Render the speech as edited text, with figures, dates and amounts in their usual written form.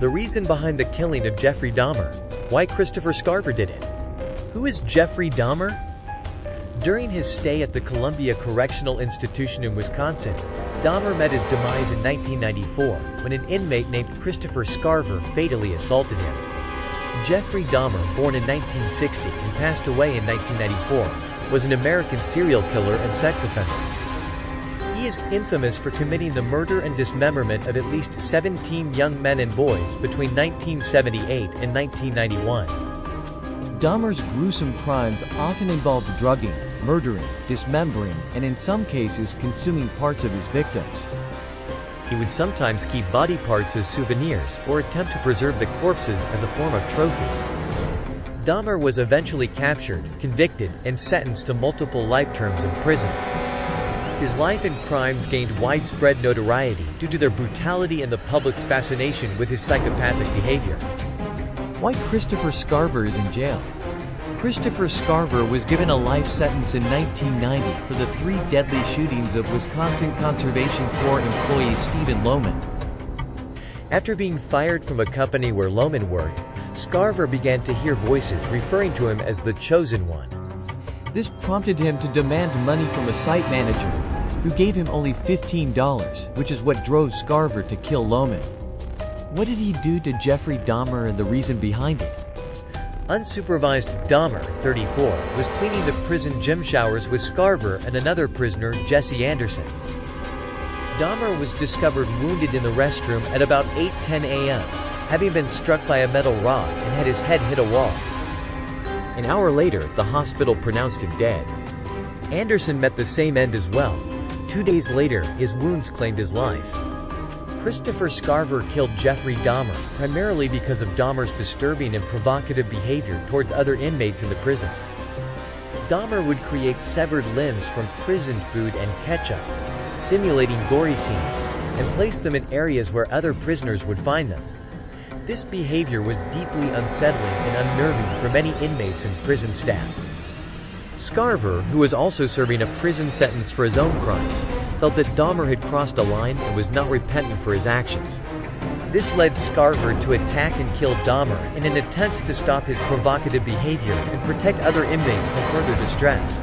The reason behind the killing of Jeffrey Dahmer. Why Christopher Scarver did it. Who is Jeffrey Dahmer? During his stay at the Columbia Correctional Institution in Wisconsin, Dahmer met his demise in 1994, when an inmate named Christopher Scarver fatally assaulted him. Jeffrey Dahmer, born in 1960 and passed away in 1994, was an American serial killer and sex offender. He is infamous for committing the murder and dismemberment of at least 17 young men and boys between 1978 and 1991. Dahmer's gruesome crimes often involved drugging, murdering, dismembering, and in some cases consuming parts of his victims. He would sometimes keep body parts as souvenirs or attempt to preserve the corpses as a form of trophy. Dahmer was eventually captured, convicted, and sentenced to multiple life terms in prison. His life and crimes gained widespread notoriety due to their brutality and the public's fascination with his psychopathic behavior. Why Christopher Scarver is in jail? Christopher Scarver was given a life sentence in 1990 for the 3 deadly shootings of Wisconsin Conservation Corps employee Stephen Lohman. After being fired from a company where Lohman worked, Scarver began to hear voices referring to him as the chosen one. This prompted him to demand money from a site manager, who gave him only $15, which is what drove Scarver to kill Lohman. What did he do to Jeffrey Dahmer and the reason behind it? Unsupervised Dahmer, 34, was cleaning the prison gym showers with Scarver and another prisoner, Jesse Anderson. Dahmer was discovered wounded in the restroom at about 8:10 a.m., having been struck by a metal rod and had his head hit a wall. An hour later, the hospital pronounced him dead. Anderson met the same end as well. 2 days later, his wounds claimed his life. Christopher Scarver killed Jeffrey Dahmer primarily because of Dahmer's disturbing and provocative behavior towards other inmates in the prison. Dahmer would create severed limbs from prison food and ketchup, simulating gory scenes, and place them in areas where other prisoners would find them. This behavior was deeply unsettling and unnerving for many inmates and prison staff. Scarver, who was also serving a prison sentence for his own crimes, felt that Dahmer had crossed a line and was not repentant for his actions. This led Scarver to attack and kill Dahmer in an attempt to stop his provocative behavior and protect other inmates from further distress.